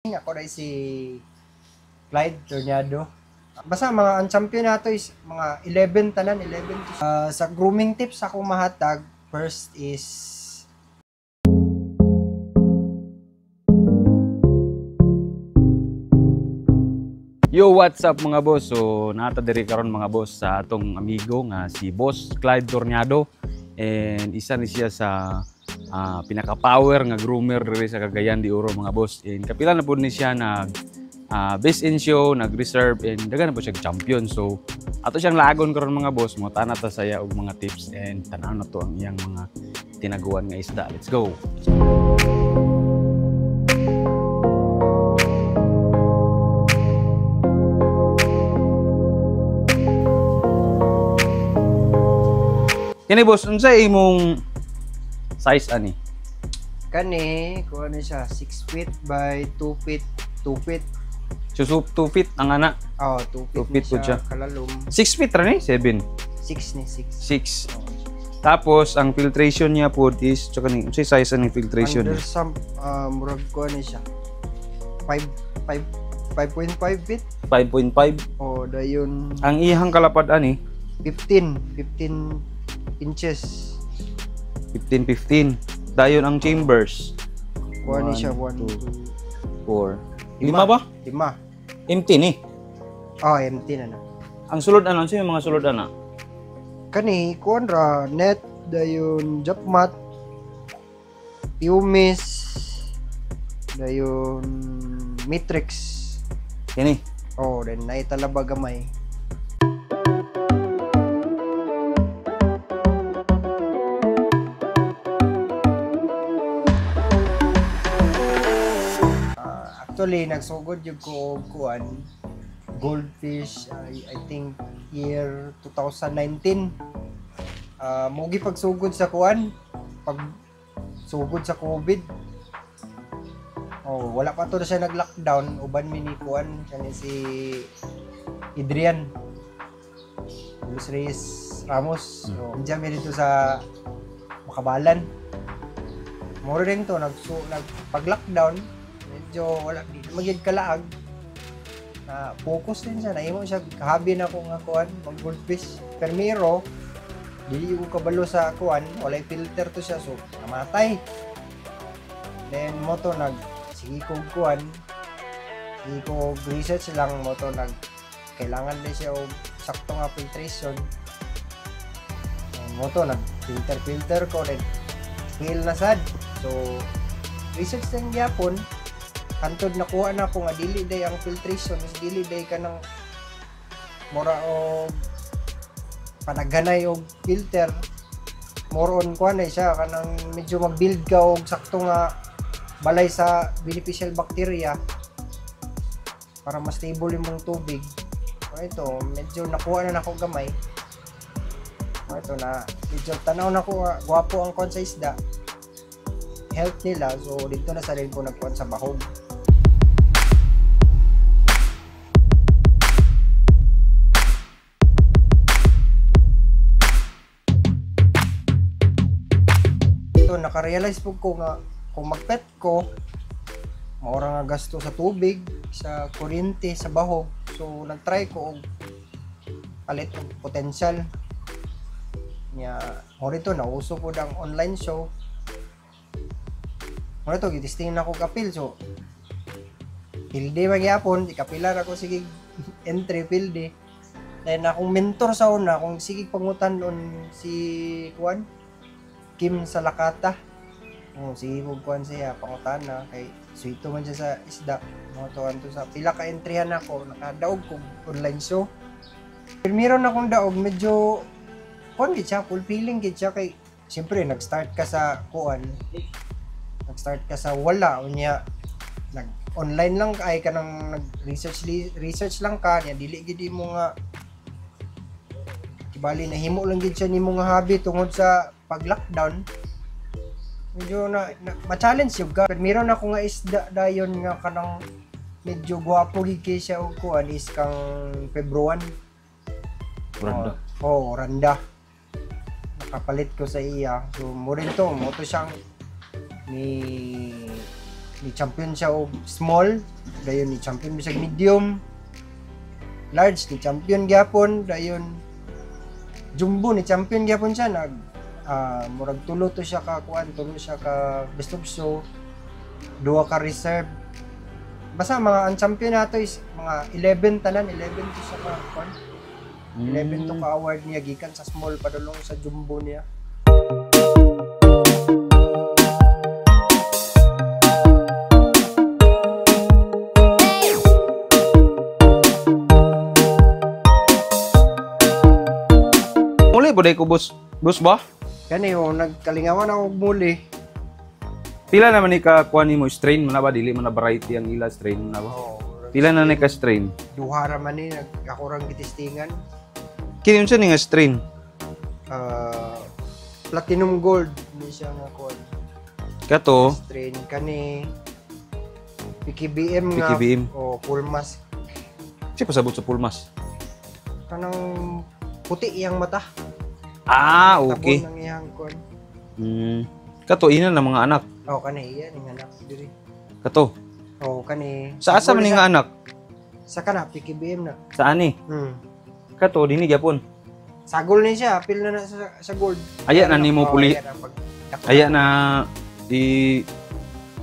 Ako na si Clyde Tornado. Basta mga ang champion nato is mga 11 tanan, 11 to sa grooming tips akong mahatag. First is Yo, what's up mga boss? So, nata diri karon mga boss sa atong amigo nga si Boss Clyde Tornado. And isa ni siya sa pinaka-power nga groomer diri sa Cagayan de Oro mga boss. And kapila na po ni siya nag best in show, nag-reserve, and dagan na po siya champion. So, ato siyang lagon karon mga boss. Mo ta saya og mga tips and tanaw na to ang iyang mga tinaguan nga isda. Let's go! Kini boss, unsa imong size ani? kani, kuha na siya 6 feet by 2 feet, 2 feet. Susup 2 feet ang ana. Oh, 2 feet, 2 feet ni po siya. kalalom. 6 feet ra ni? 7. 6 ni 6. 6. Tapos ang filtration niya po is tsaka ni unsay size ani filtration Under niya? some murag kuha na siya 5.5 feet. 5.5. Oh, dayon Ang ihang kalapad ani 15 inches. 15. Dayon ang chambers. Kuha ni siya 1, 4. 2, 5 ba? 5. Empty ni. Oh, empty na na. Ang sulod ano sa mga sulod ana? Kani, kuhan ra, net, dayon, japmat, pumis, dayon, matrix. Kini. Oh, then naitalaba gamay. Actually, nagsugod yung ko og kuan goldfish, I think year 2019. Mugi pagsugod sa kuan, pag sugod sa COVID. Oh, wala pa to na siya nag-lockdown, uban mi ni kuan kani si Adrian Luis Reyes Ramos. So, diyan mi dito sa Makabalan. Moro rin to pag-lockdown, medyo wala di magid kalaag. Focus din siya, naimo siya kahabi na ko nga kuan mag goldfish. Permiro dili ko kabalo sa kuan, walay filter to siya, so namatay. Then mo to sige ko kuan, sige ko research lang mo to kailangan din siya og sakto nga filtration. Mo to filter ko then fail na sad. So research din gyapon. Hantod nakuha na ko nga dili day ang filtration, is dili day ka ng mura o panaghanay og filter. More on kuha na siya kanang medyo mag-build ka og sakto nga balay sa beneficial bacteria para mas stable yung tubig. Ito, medyo nakuha na nako gamay. Ito na, medyo tanaw na ko gwapo ang kuha sa isda. Health nila, so dito na sa rin ko nagkuhan sa bahog. Naka-realize po ko nga kung mag-pet ko maura nga gasto sa tubig, sa kuryente, sa bahog. So nag-try ko og palit og potential nya mo rito nauso po ang online show. Mo rito gitisting na ko kapil, so pilde magyapon ikapilar ako sige entry pilde. Then akong mentor sa una kung sige pangutan on si Juan Kim Salakata. Oh, sige kung kuhan siya, pangutan na kay suito man siya sa isda. Mga to sa pila ka entryhan ako, nakadaog kong online show. Pero na akong daog, medyo kuhan gid siya, fulfilling gid siya kay siyempre nag-start ka sa kuhan. Nag-start ka sa wala, unya nag-online lang ay ka nang nag-research lang ka, niya dili gid mo nga kibali na himo lang gid siya nimo nga hobby tungod sa pag-lockdown. Medyo ma-challenge yung ka. Pero meron ako nga isda dayon nga kanang medyo gwapo gid kay siya og kuan is kang Februan. Randa. Randa. Nakapalit ko sa iya. So mo rin to, mo to siyang ni ni champion siya og small, dayon ni champion bisag medium, large ni champion gyapon, dayon jumbo ni champion gyapon siya. Nag murag tulo to siya ka kuan, tulo siya ka best of show, duha ka reserve. Basta mga ang champion nato is mga 11 tanan, 11 to siya ka kuan. 11 to ka award niya gikan sa small padulong sa jumbo niya. Muli po ko boss. Boss ba? Kani nagkalingawan ako og muli. Pila naman ni ka kuan nimo strain mo na ba dili mo na variety ang ila strain mo na ba? Pila na ni ka strain? Duha ra man ni nagkakurang gitistingan. Kini unsa ni nga strain? Platinum gold ni siya nga kuan. Kato Strain kani PKBM nga PKBM. o full mask. Siya pasabot sa pulmas. Kanang puti iyang mata. Ah, okay. Tabon ng iyang kuan. Kato ina na mga anak. Oh, kani iya ning anak diri. Kato. Oh, kani. Sa asa man ni nga anak? Sa kana PKBM na. Sa ani? Kato dini gyapon. Sagol ni siya, apil na sa gold. Aya na nimo puli. Aya na i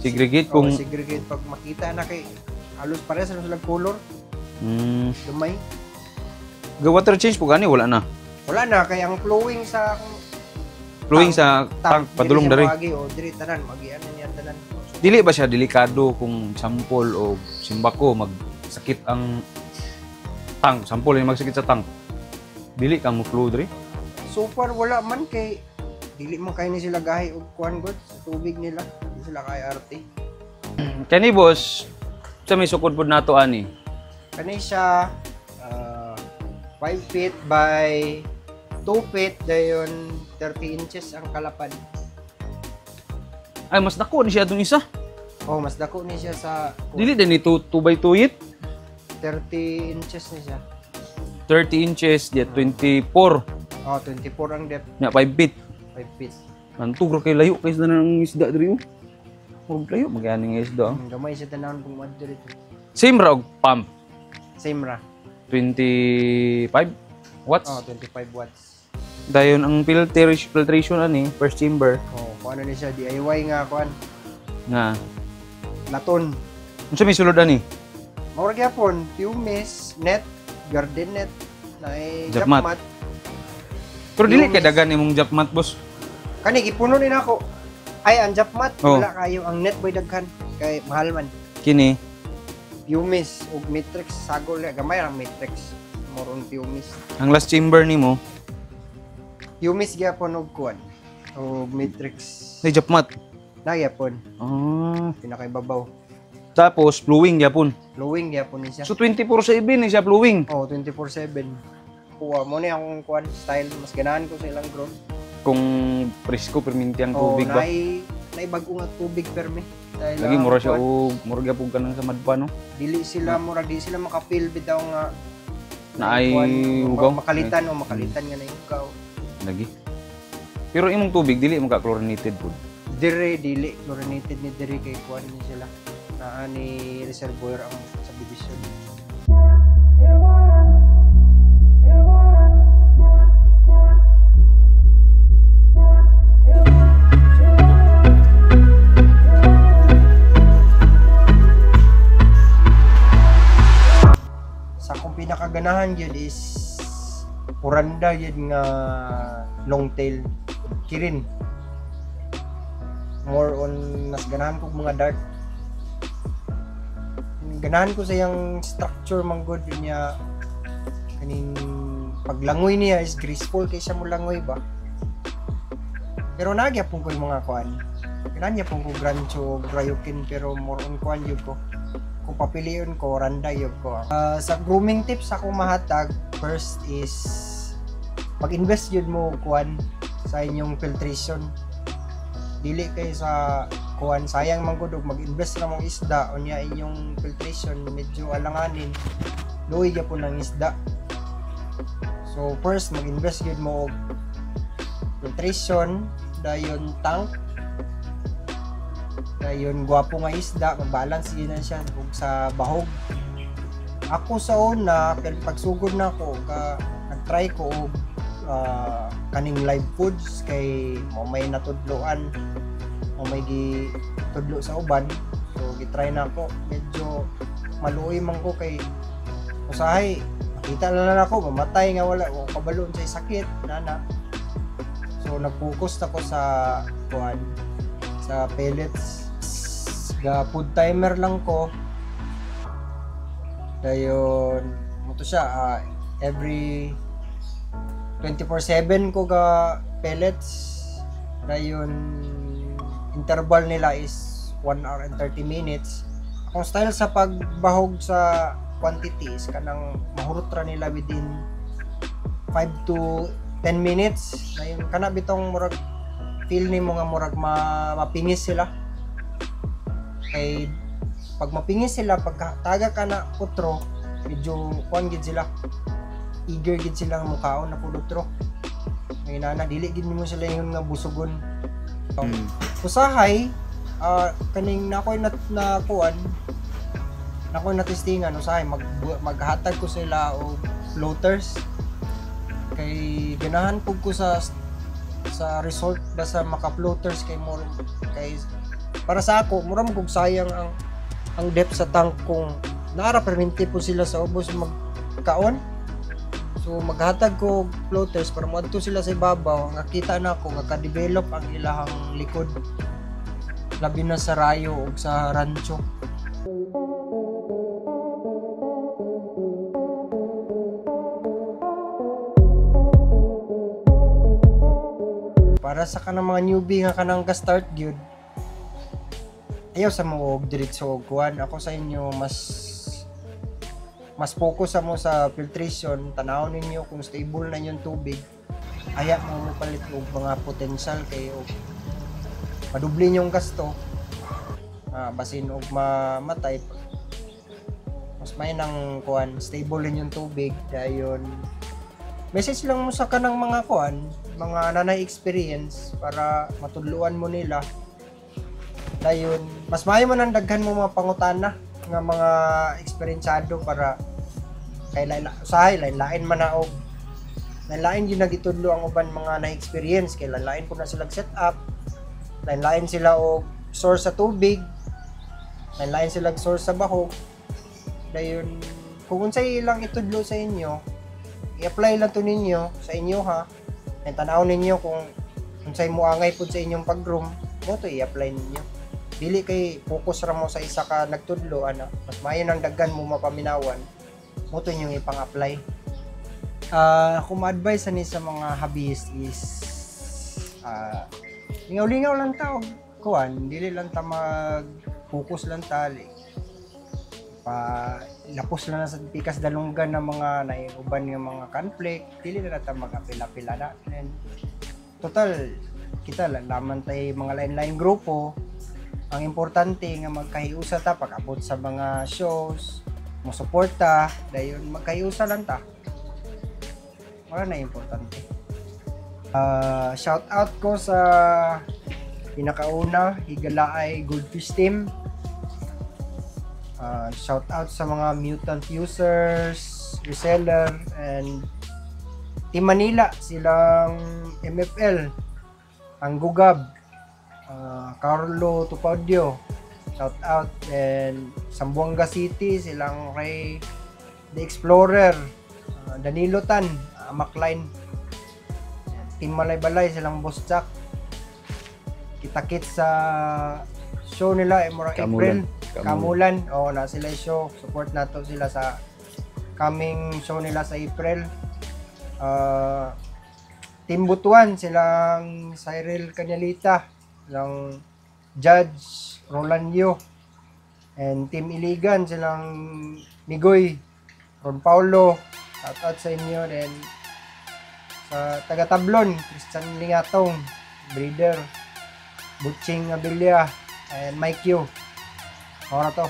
segregate kung segregate pag makita na kay halos pares na sila color. Lumay. Ga water change po gani wala na. Wala na kay ang flowing sa tank padulong dari. O diri tanan magian niya tanan. Dili ba siya delikado kung sample o simbako magsakit ang tank, sample ni magsakit sa tank. Dili kang mo flow diri. So far wala man kay dili man kay ni sila gahi og kuan god sa tubig nila. Di sila kay arte. Kani boss, sa may sukod pod nato ani. Kani siya 5 feet by 2 feet dayon 30 inches ang kalapad. Ay mas dako ni siya atong isa. Oh, mas dako ni siya sa Dili din ni 2 by 2 it. 30 inches ni siya. 30 inches, di 24. Oh, 24 ang depth, Nya 5 feet. 5 feet. Antog ra kay layo kay sa nang isda diri. Murag layo magani nga isda. Gamay siya tanawon kung mad dito. Same ra og pump. Same ra. 25 watts. Oh, 25 watts. Dayon ang filtration ani first chamber Oh, kung ano ni siya DIY nga kuan. nga. Laton. Unsa may sulod ani? Mao ra gyapon, pumice, net, garden net, na Japmat. japmat. Pero dili kay Pumice. dagan imong japmat boss. Kani gipuno ni nako. Ay ang japmat Oh. wala kayo ang net boy daghan kay mahal man. Kini Pumice ug matrix sagol gamay ang matrix. Moron pumice. ang last chamber nimo Pumice gyapon og kuan. Og matrix. ay japmat. Na gyapon Ah, pinakaibabaw. tapos flowing gyapon. Flowing gyapon ni siya. So 24/7 ni siya flowing. Oh, 24/7. Kuha mo ni akong kuan style mas ganahan ko sa ilang growth. Kung presko perminti ang Oh, tubig ba. naibag-o nga tubig permi. Dahil Lagi mura siya kuwan, og mura gyapon kanang sa madpa no. dili sila makapil bitaw nga Na ay kuwan, ugaw. makalitan nga na ugaw. Lagi. Pero imong tubig dili mo ka chlorinated pud. Dire dili chlorinated ni dire kay kuan ni sila. Naa ni reservoir ang subdivision. Sa akong pinakaganahan gyud is Uranda gyud nga long tail kirin. More on mas ganahan ko mga dark. Ganahan ko sa yung structure man good niya kaning paglangoy niya is graceful kaysa mo langoy ba. Pero nagyapon ko yung mga kuan. Ganahan niya pong ko Grancho, Grayukin pero more on kuan yun ko. Kung papiliin ko, Randa yun ko. Sa grooming tips ako mahatag, first is mag-invest yun mo kuan sa inyong filtration. Dili kay sa kuan sayang man gud og mag-invest ra mong isda unya inyong filtration medyo alanganin. Luoy gyapon ang isda. So first mag-invest yun mo og filtration dayon tank Dayon gwapo nga isda, mabalance yun na siya ug sa bahog. Ako sa una, pagsugod na ako, nag-try ko og kaning live foods kay may natudloan, may gitudlo sa uban. So gitry na ako, medyo maluoy man ko kay usahay makita na ako mamatay nga wala ko kabalon sa sakit nana. So nag-focus ako sa kuan, sa pellets, ga food timer lang ko. Dayon mo to siya every 24/7 ko ga pellets. Dayon interval nila is 1 hour and 30 minutes. Akong style sa pagbahog sa quantity is kanang mahurot ra nila within 5 to 10 minutes. Dayon kana bitong murag feel nimo nga murag mapingis sila. Kay pag mapingis sila, pag taga ka na putro, medyo kuan gid sila, eager gid sila nga mukaon na pudutro. Ngay na dili gid nimo sila yung nga busugon. Usahay kaning nakoy na kuan, nakoy na testingan usahay maghatag ko sila og floaters. Kay ganahan pug ko sa resort basta maka-floaters kay mo kay para sa ako mura mo kog sayang ang depth sa tank kung naara perminti po sila sa ubos magkaon. So maghatag ko floaters para moadto sila sa ibabaw, nakita na ako nga ka-develop ang ilahang likod labi na sa rayo o sa rancho. Para sa kanang mga newbie nga kanang ka-start gyud, ayaw sa mo og diretso og kuan. Ako sa inyo mas focus mo sa filtration, tanawon ninyo kung stable na yung tubig. Aya mo palit og mga potential kay og madubli yung gasto. Basin og mamatay. Mas may nang kuan, stable din yung tubig. Dayon message lang mo sa kanang mga kuan, mga nanay experience para matudluan mo nila. Dayon mas maayo man ang daghan mo mga pangutana nga mga eksperyensado para kay usahay lain man na og lain gyud nagitudlo ang uban mga na-experience kay lain po na sila setup, lain sila og source sa tubig, lain sila source sa bahog. Dayon kung unsay ilang itudlo sa inyo, i-apply lang to ninyo sa inyo ha. Kay tan-aw ninyo kung unsay moangay pud sa inyong pag-room, mo to i-apply ninyo. Dili kay focus ra mo sa isa ka nagtudlo mas maayo nang daghan mo mapaminawan mo to yung ipang-apply. Kung ma-advise ani sa mga hobbyist is lingaw-lingaw lang ta og kuan, dili lang ta mag-focus lang ta lapos lang na sa pikas dalunggan ng mga naiuban nga mga conflict, dili na ta mag-apila-pila na. And total kita laman tay mga lain-lain grupo. Ang importante nga magkahiusa ta pag abot sa mga shows, mo suporta, dayon magkahiusa lang ta. Wala na importante. Shout out ko sa pinakauna, Higalaay Goldfish Team. Shout out sa mga mutant users, reseller, and Team Manila, silang MFL, ang Gugab, Carlo Tupadio, shout out, and Zamboanga City, silang Ray the Explorer, Danilo Tan, Macline, Team Malay-Balay, silang Boss Jack. Kita-kits sa show nila April, Kamulan. Na sila show, support nato sila sa coming show nila sa April. Team Butuan, silang Cyril Canyalita, silang Judge Rolandio, and Team Iligan, silang Migoy, Ron Paulo, shout out sa inyo. Then sa taga Tablon, Christian Lingatong, Breeder, Butching Abilia, and Mike Q. Ora to.